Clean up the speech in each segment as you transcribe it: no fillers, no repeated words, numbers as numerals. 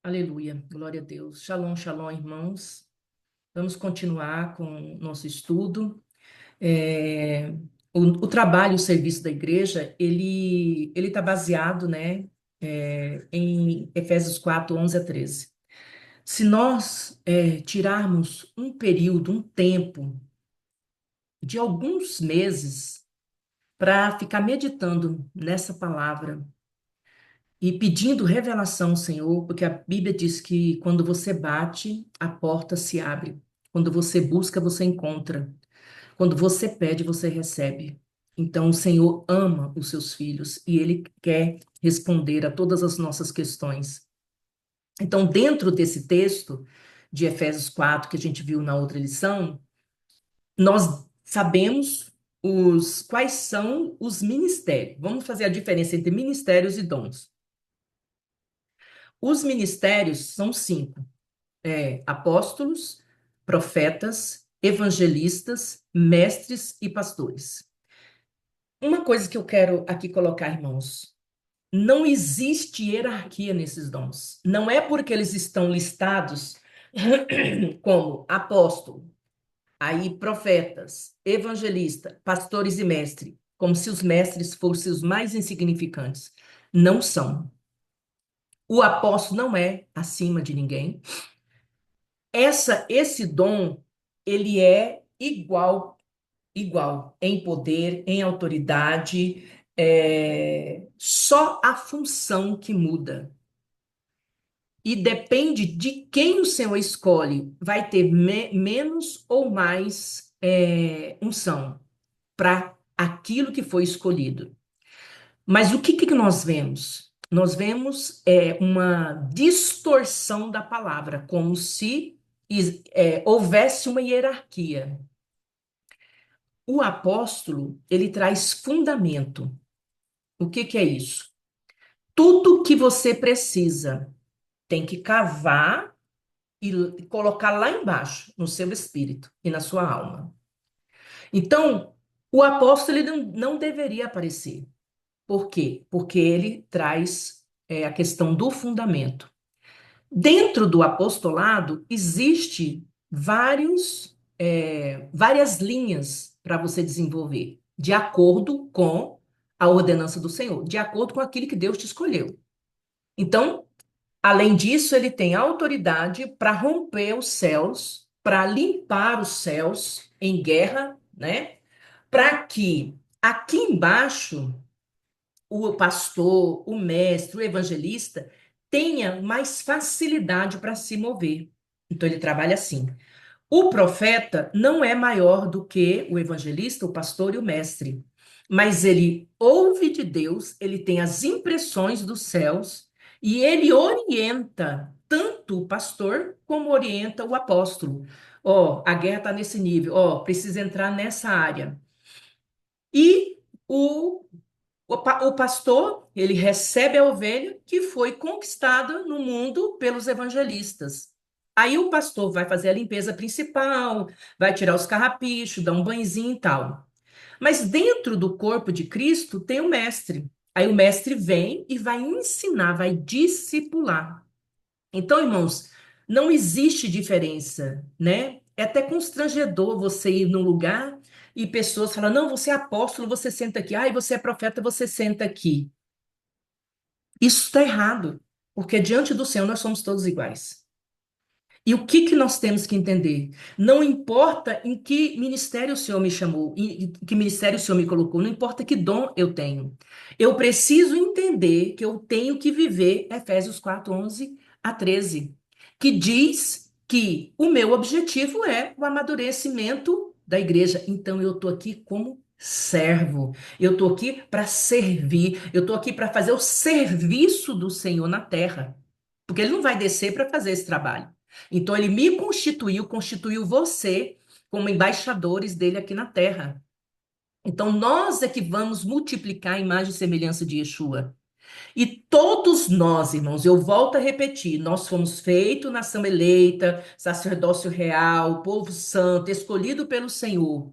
Aleluia, glória a Deus. Shalom, shalom, irmãos. Vamos continuar com o nosso estudo. É, o trabalho, o serviço da igreja, ele está baseado, né, em Efésios 4, 11 a 13. Se nós tirarmos um período, um tempo de alguns meses para ficar meditando nessa palavra, e pedindo revelação ao Senhor, porque a Bíblia diz que quando você bate, a porta se abre. Quando você busca, você encontra. Quando você pede, você recebe. Então, o Senhor ama os seus filhos e Ele quer responder a todas as nossas questões. Então, dentro desse texto de Efésios 4, que a gente viu na outra lição, nós sabemos quais são os ministérios. Vamos fazer a diferença entre ministérios e dons. Os ministérios são cinco: apóstolos, profetas, evangelistas, mestres e pastores. Uma coisa que eu quero aqui colocar, irmãos, não existe hierarquia nesses dons. Não é porque eles estão listados como apóstolo, aí profetas, evangelista, pastores e mestre, como se os mestres fossem os mais insignificantes. Não são. O apóstolo não é acima de ninguém. Esse dom, ele é igual em poder, em autoridade, só a função que muda. E depende de quem o Senhor escolhe, vai ter menos ou mais unção para aquilo que foi escolhido. Mas o que nós vemos? Nós vemos uma distorção da palavra, como se houvesse uma hierarquia. O apóstolo, ele traz fundamento. O que é isso? Tudo que você precisa tem que cavar e colocar lá embaixo, no seu espírito e na sua alma. Então, o apóstolo ele não deveria aparecer. Por quê? Porque ele traz a questão do fundamento. Dentro do apostolado, existe várias linhas para você desenvolver, de acordo com a ordenança do Senhor, de acordo com aquilo que Deus te escolheu. Então, além disso, ele tem autoridade para romper os céus, para limpar os céus em guerra, né? Para que aqui embaixo o pastor, o mestre, o evangelista tenha mais facilidade para se mover. Então ele trabalha assim. O profeta não é maior do que o evangelista, o pastor e o mestre, mas ele ouve de Deus, ele tem as impressões dos céus e ele orienta tanto o pastor como orienta o apóstolo. Ó, a guerra está nesse nível, ó, precisa entrar nessa área. E o pastor, ele recebe a ovelha que foi conquistada no mundo pelos evangelistas. Aí o pastor vai fazer a limpeza principal, vai tirar os carrapichos, dar um banhozinho e tal. Mas dentro do corpo de Cristo tem o mestre. Aí o mestre vem e vai ensinar, vai discipular. Então, irmãos, não existe diferença, né? É até constrangedor você ir num lugar e pessoas falam: não, você é apóstolo, você senta aqui. Ah, e você é profeta, você senta aqui. Isso está errado, porque diante do Senhor nós somos todos iguais. E o que nós temos que entender? Não importa em que ministério o Senhor me chamou, em que ministério o Senhor me colocou, não importa que dom eu tenho. Eu preciso entender que eu tenho que viver Efésios 4, 11 a 13, que diz que o meu objetivo é o amadurecimento da igreja. Então eu estou aqui como servo, eu estou aqui para servir, eu estou aqui para fazer o serviço do Senhor na terra, porque ele não vai descer para fazer esse trabalho. Então, ele me constituiu, constituiu você como embaixadores dele aqui na terra. Então, nós é que vamos multiplicar a imagem e semelhança de Yeshua. E todos nós, irmãos, eu volto a repetir, nós fomos feitos nação eleita, sacerdócio real, povo santo, escolhido pelo Senhor.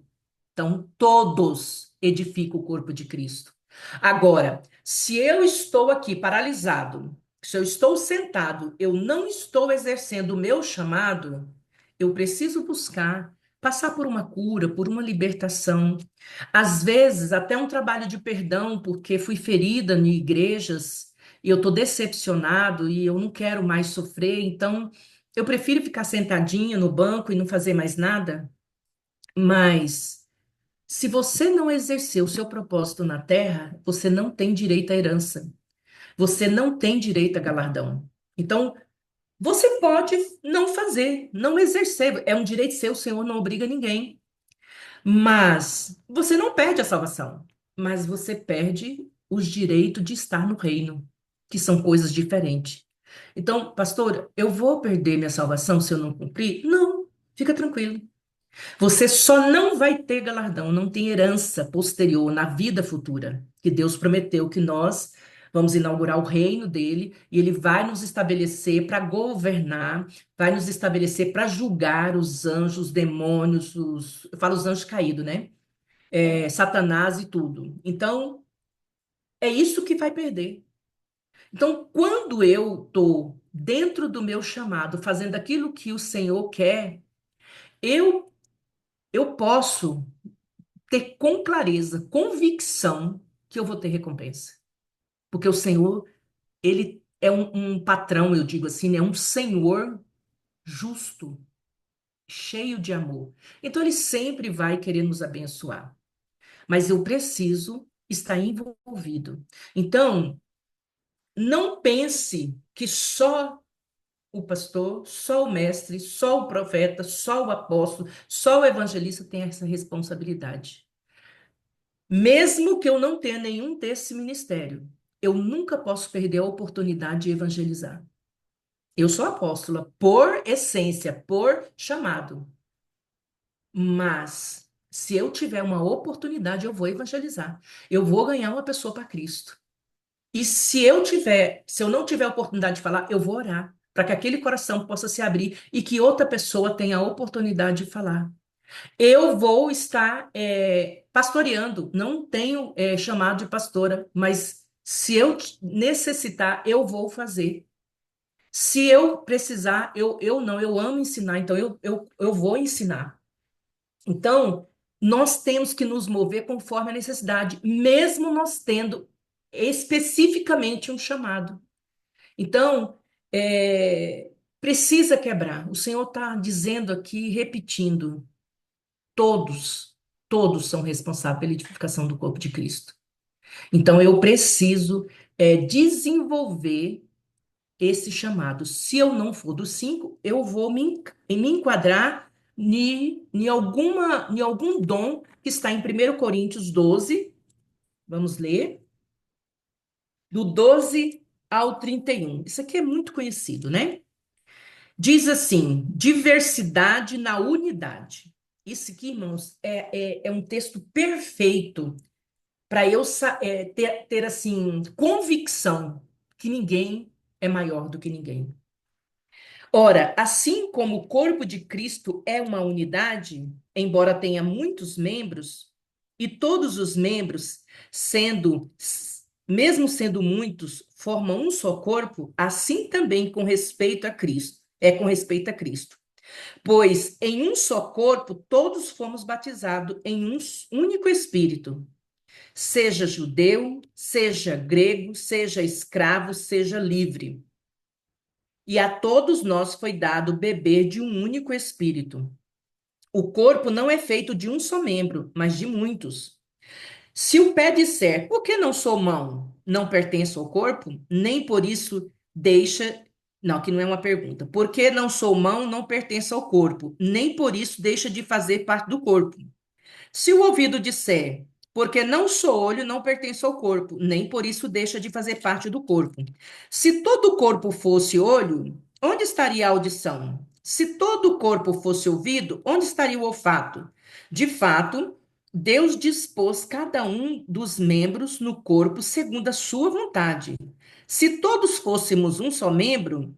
Então, todos edificam o corpo de Cristo. Agora, se eu estou aqui paralisado, Se eu estou sentado, eu não estou exercendo o meu chamado, eu preciso buscar passar por uma cura, por uma libertação. Às vezes, até um trabalho de perdão, porque fui ferida em igrejas e eu estou decepcionado e eu não quero mais sofrer. Então, eu prefiro ficar sentadinha no banco e não fazer mais nada. Mas, se você não exercer o seu propósito na terra, você não tem direito à herança. Você não tem direito a galardão. Então, você pode não fazer, não exercer. É um direito seu, o Senhor não obriga ninguém. Mas você não perde a salvação. Mas você perde os direitos de estar no reino, que são coisas diferentes. Então, pastor, eu vou perder minha salvação se eu não cumprir? Não, fica tranquilo. Você só não vai ter galardão, não tem herança posterior na vida futura, que Deus prometeu que nós vamos inaugurar o reino dele e ele vai nos estabelecer para governar, vai nos estabelecer para julgar os anjos, os demônios, eu falo os anjos caídos, né? Satanás e tudo. Então, é isso que vai perder. Então, quando eu estou dentro do meu chamado, fazendo aquilo que o Senhor quer, eu, eu posso ter com clareza, convicção que eu vou ter recompensa. Porque o Senhor, ele é um patrão, eu digo assim, né? Um Senhor justo, cheio de amor. Então ele sempre vai querer nos abençoar. Mas eu preciso estar envolvido. Então, não pense que só o pastor, só o mestre, só o profeta, só o apóstolo, só o evangelista tem essa responsabilidade. Mesmo que eu não tenha nenhum desse ministério, eu nunca posso perder a oportunidade de evangelizar. Eu sou apóstola por essência, por chamado. Mas se eu tiver uma oportunidade, eu vou evangelizar. Eu vou ganhar uma pessoa para Cristo. E se eu não tiver a oportunidade de falar, eu vou orar para que aquele coração possa se abrir e que outra pessoa tenha a oportunidade de falar. Eu vou estar pastoreando, não tenho chamado de pastora, mas se eu necessitar, eu vou fazer. Se eu precisar, eu não, eu amo ensinar, então eu vou ensinar. Então, nós temos que nos mover conforme a necessidade, mesmo nós tendo especificamente um chamado. Então, precisa quebrar. O Senhor está dizendo aqui, repetindo. Todos, todos são responsáveis pela edificação do corpo de Cristo. Então, eu preciso desenvolver esse chamado. Se eu não for dos cinco, eu vou me enquadrar em algum dom que está em 1 Coríntios 12. Vamos ler, do 12 ao 31. Isso aqui é muito conhecido, né? Diz assim: diversidade na unidade. Isso aqui, irmãos, é um texto perfeito para eu ter, assim, convicção que ninguém é maior do que ninguém. Ora, assim como o corpo de Cristo é uma unidade, embora tenha muitos membros, e todos os membros, mesmo sendo muitos, formam um só corpo, assim também com respeito a Cristo, com respeito a Cristo. Pois em um só corpo todos fomos batizados em um único Espírito, seja judeu, seja grego, seja escravo, seja livre. E a todos nós foi dado beber de um único Espírito. O corpo não é feito de um só membro, mas de muitos. Se o pé disser, por que não sou mão? Não pertenço ao corpo? Nem por isso deixa. Não, aqui não é uma pergunta. Por que não sou mão? Não pertenço ao corpo? Nem por isso deixa de fazer parte do corpo. Se o ouvido disser, porque não sou olho, não pertenço ao corpo, nem por isso deixa de fazer parte do corpo. Se todo o corpo fosse olho, onde estaria a audição? Se todo o corpo fosse ouvido, onde estaria o olfato? De fato, Deus dispôs cada um dos membros no corpo segundo a sua vontade. Se todos fôssemos um só membro,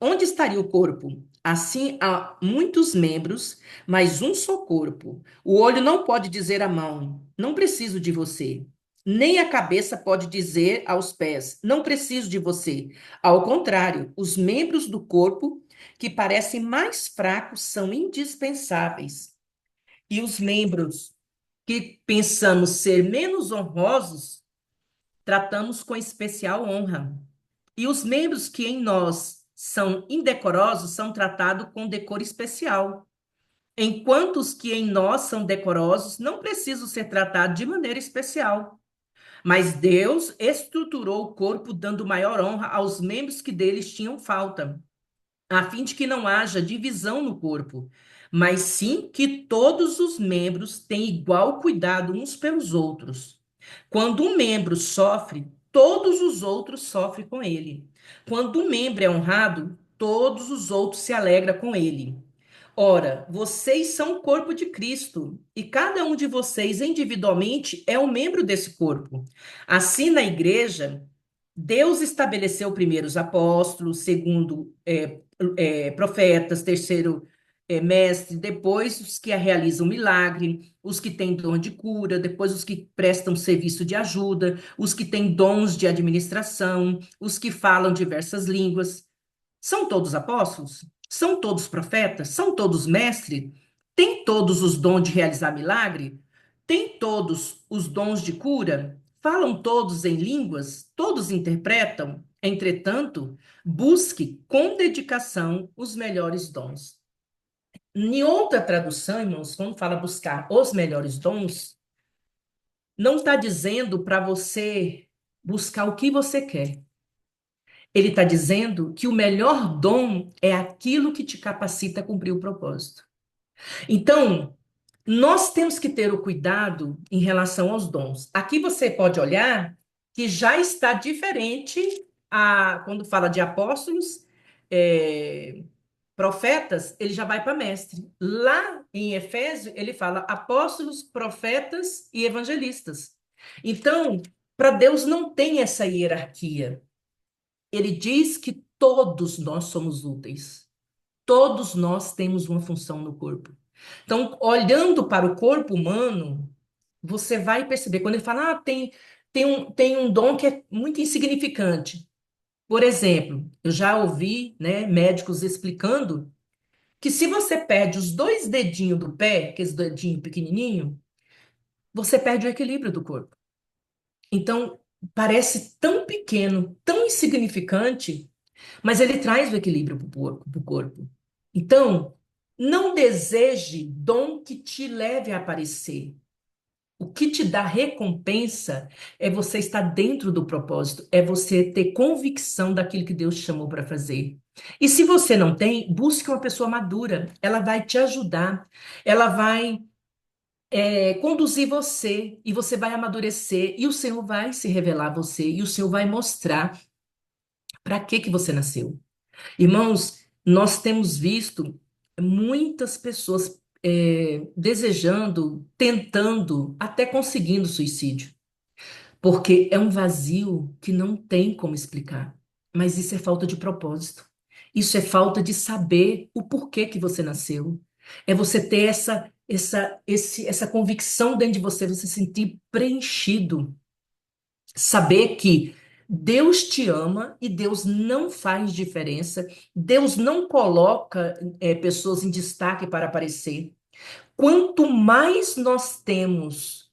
onde estaria o corpo? Assim há muitos membros, mas um só corpo. O olho não pode dizer à mão: não preciso de você. Nem a cabeça pode dizer aos pés: não preciso de você. Ao contrário, os membros do corpo que parecem mais fracos são indispensáveis. E os membros que pensamos ser menos honrosos, tratamos com especial honra. E os membros que em nós são indecorosos são tratados com decoro especial. Enquanto os que em nós são decorosos não precisam ser tratados de maneira especial. Mas Deus estruturou o corpo dando maior honra aos membros que deles tinham falta, a fim de que não haja divisão no corpo, mas sim que todos os membros tenham igual cuidado uns pelos outros. Quando um membro sofre, todos os outros sofrem com ele. Quando um membro é honrado, todos os outros se alegram com ele. Ora, vocês são o corpo de Cristo, e cada um de vocês individualmente é um membro desse corpo. Assim, na igreja, Deus estabeleceu primeiro os apóstolos, segundo profetas, terceiro mestre, depois os que realizam milagre, os que têm dom de cura, depois os que prestam serviço de ajuda, os que têm dons de administração, os que falam diversas línguas. São todos apóstolos? São todos profetas? São todos mestres? Têm todos os dons de realizar milagre? Têm todos os dons de cura? Falam todos em línguas? Todos interpretam? Entretanto, busque com dedicação os melhores dons. Em outra tradução, irmãos, quando fala buscar os melhores dons, não está dizendo para você buscar o que você quer. Ele está dizendo que o melhor dom é aquilo que te capacita a cumprir o propósito. Então, nós temos que ter o cuidado em relação aos dons. Aqui você pode olhar que já está diferente quando fala de apóstolos, é, profetas, ele já vai para mestre. Lá em Efésio, ele fala apóstolos, profetas e evangelistas. Então, para Deus não tem essa hierarquia. Ele diz que todos nós somos úteis. Todos nós temos uma função no corpo. Então, olhando para o corpo humano, você vai perceber, quando ele fala, tem um dom que é muito insignificante. Por exemplo, eu já ouvi, né, médicos explicando que se você perde os dois dedinhos do pé, aqueles dedinhos pequenininho, você perde o equilíbrio do corpo. Então, parece tão pequeno, tão insignificante, mas ele traz o equilíbrio para o corpo. Então, não deseje dom que te leve a aparecer. O que te dá recompensa é você estar dentro do propósito, é você ter convicção daquilo que Deus te chamou para fazer. E se você não tem, busque uma pessoa madura. Ela vai te ajudar, ela vai conduzir você e você vai amadurecer e o Senhor vai se revelar a você e o Senhor vai mostrar para que você nasceu. Irmãos, nós temos visto muitas pessoas desejando, tentando, até conseguindo suicídio, porque é um vazio que não tem como explicar. Mas isso é falta de propósito. Isso é falta de saber o porquê que você nasceu. É você ter essa convicção dentro de você, você se sentir preenchido. Saber que Deus te ama e Deus não faz diferença. Deus não coloca pessoas em destaque para aparecer. Quanto mais nós temos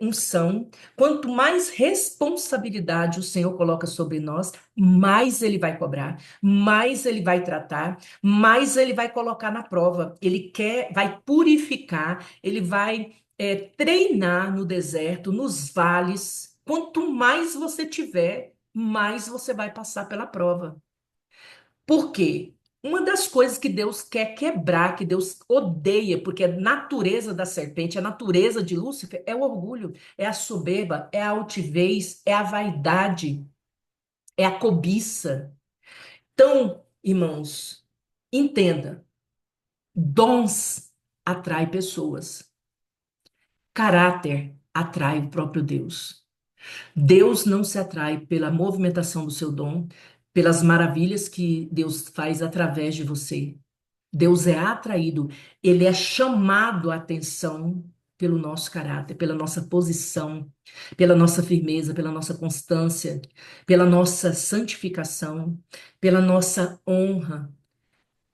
unção, quanto mais responsabilidade o Senhor coloca sobre nós, mais Ele vai cobrar, mais Ele vai tratar, mais Ele vai colocar na prova. Ele vai purificar, Ele vai treinar no deserto, nos vales. Quanto mais você tiver, mais você vai passar pela prova. Por quê? Uma das coisas que Deus quer quebrar, que Deus odeia, porque a natureza da serpente, a natureza de Lúcifer é o orgulho, é a soberba, é a altivez, é a vaidade, é a cobiça. Então, irmãos, entenda, dons atrai pessoas, caráter atrai o próprio Deus. Deus não se atrai pela movimentação do seu dom, pelas maravilhas que Deus faz através de você. Deus é atraído, ele é chamado a atenção pelo nosso caráter, pela nossa posição, pela nossa firmeza, pela nossa constância, pela nossa santificação, pela nossa honra.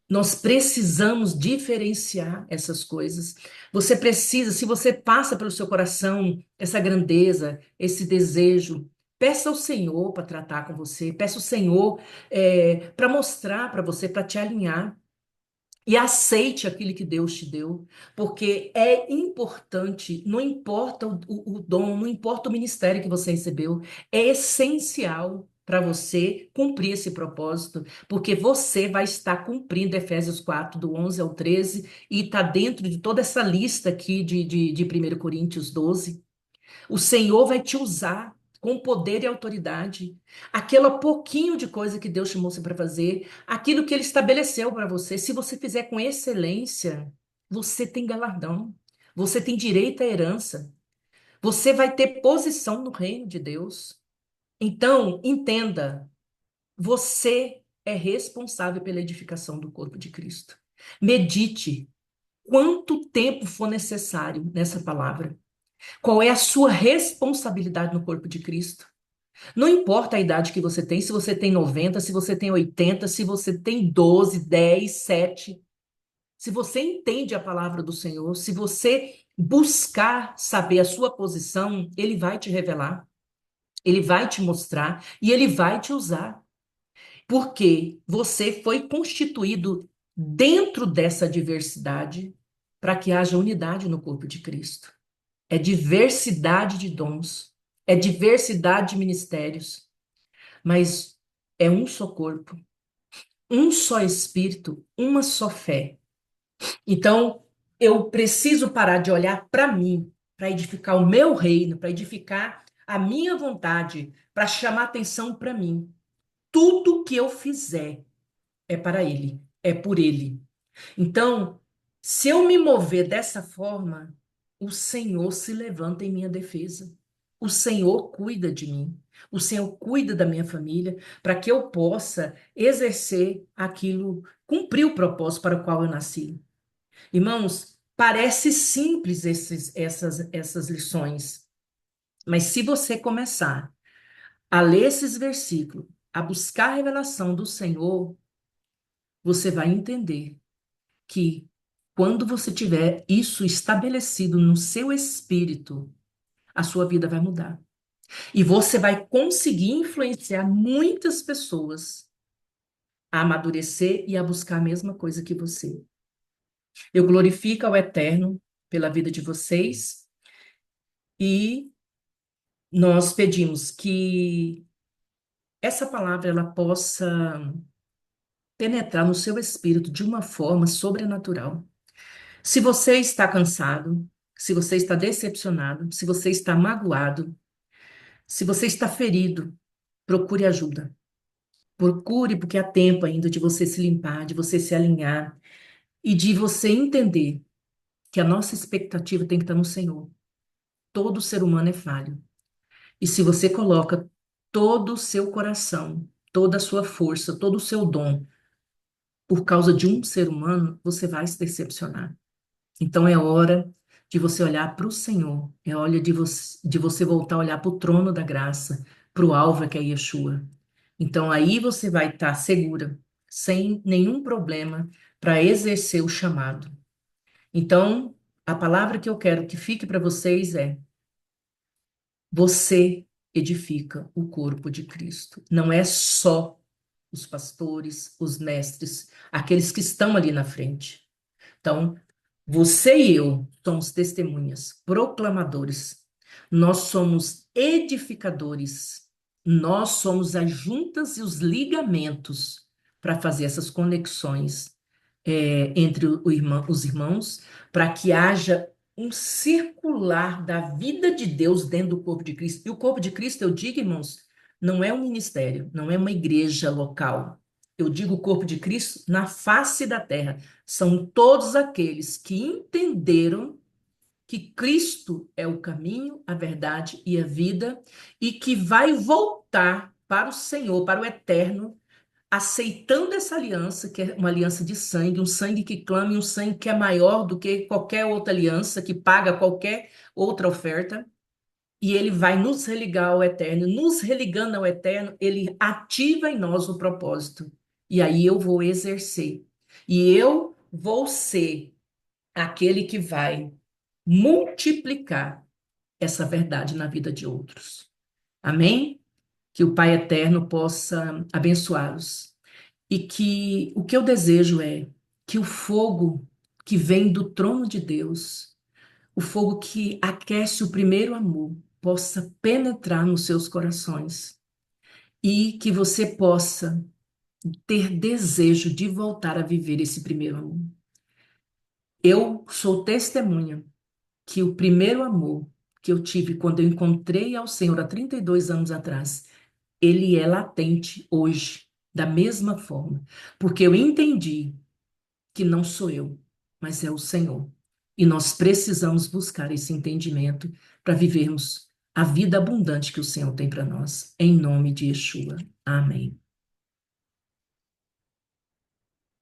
Nós precisamos diferenciar essas coisas. Você precisa, se você passa pelo seu coração essa grandeza, esse desejo, peça ao Senhor para tratar com você, peça ao Senhor para mostrar para você, para te alinhar. E aceite aquilo que Deus te deu, porque é importante, não importa o dom, não importa o ministério que você recebeu, é essencial para você cumprir esse propósito, porque você vai estar cumprindo Efésios 4 do 11 ao 13, e está dentro de toda essa lista aqui de 1 Coríntios 12. O Senhor vai te usar com poder e autoridade. Aquela pouquinho de coisa que Deus te mostra para fazer, aquilo que Ele estabeleceu para você, se você fizer com excelência, você tem galardão, você tem direito à herança, você vai ter posição no reino de Deus. Então, entenda, você é responsável pela edificação do corpo de Cristo. Medite quanto tempo for necessário nessa palavra. Qual é a sua responsabilidade no corpo de Cristo? Não importa a idade que você tem, se você tem 90, se você tem 80, se você tem 12, 10, 7. Se você entende a palavra do Senhor, se você buscar saber a sua posição, Ele vai te revelar, Ele vai te mostrar e Ele vai te usar. Porque você foi constituído dentro dessa diversidade para que haja unidade no corpo de Cristo. É diversidade de dons, é diversidade de ministérios, mas é um só corpo, um só espírito, uma só fé. Então, eu preciso parar de olhar para mim, para edificar o meu reino, para edificar a minha vontade, para chamar atenção para mim. Tudo que eu fizer é para Ele, é por Ele. Então, se eu me mover dessa forma, o Senhor se levanta em minha defesa. O Senhor cuida de mim. O Senhor cuida da minha família para que eu possa exercer aquilo, cumprir o propósito para o qual eu nasci. Irmãos, parece simples essas lições, mas se você começar a ler esses versículos, a buscar a revelação do Senhor, você vai entender que quando você tiver isso estabelecido no seu espírito, a sua vida vai mudar. E você vai conseguir influenciar muitas pessoas a amadurecer e a buscar a mesma coisa que você. Eu glorifico ao Eterno pela vida de vocês e nós pedimos que essa palavra ela possa penetrar no seu espírito de uma forma sobrenatural. Se você está cansado, se você está decepcionado, se você está magoado, se você está ferido, procure ajuda. Procure, porque há tempo ainda de você se limpar, de você se alinhar e de você entender que a nossa expectativa tem que estar no Senhor. Todo ser humano é falho. E se você coloca todo o seu coração, toda a sua força, todo o seu dom por causa de um ser humano, você vai se decepcionar. Então é hora de você olhar para o Senhor, é hora de você voltar a olhar para o trono da graça, para o alvo que é Yeshua. Então aí você vai estar segura, sem nenhum problema, para exercer o chamado. Então, a palavra que eu quero que fique para vocês é: você edifica o corpo de Cristo. Não é só os pastores, os mestres, aqueles que estão ali na frente. Então, você e eu somos testemunhas, proclamadores. Nós somos edificadores. Nós somos as juntas e os ligamentos para fazer essas conexões entre os irmãos, para que haja um circular da vida de Deus dentro do corpo de Cristo. E o corpo de Cristo, eu digo, irmãos, não é um ministério, não é uma igreja local. Eu digo o corpo de Cristo na face da terra. São todos aqueles que entenderam que Cristo é o caminho, a verdade e a vida, e que vai voltar para o Senhor, para o eterno, aceitando essa aliança, que é uma aliança de sangue, um sangue que clama e um sangue que é maior do que qualquer outra aliança, que paga qualquer outra oferta. E ele vai nos religar ao eterno. Nos religando ao eterno, ele ativa em nós o propósito. E aí eu vou exercer. E eu vou ser aquele que vai multiplicar essa verdade na vida de outros. Amém? Que o Pai eterno possa abençoá-los. E que o que eu desejo é que o fogo que vem do trono de Deus, o fogo que aquece o primeiro amor, possa penetrar nos seus corações e que você possa ter desejo de voltar a viver esse primeiro amor. Eu sou testemunha que o primeiro amor que eu tive quando eu encontrei ao Senhor há 32 anos atrás, ele é latente hoje, da mesma forma, porque eu entendi que não sou eu, mas é o Senhor. E nós precisamos buscar esse entendimento para vivermos a vida abundante que o Senhor tem para nós, em nome de Yeshua. Amém.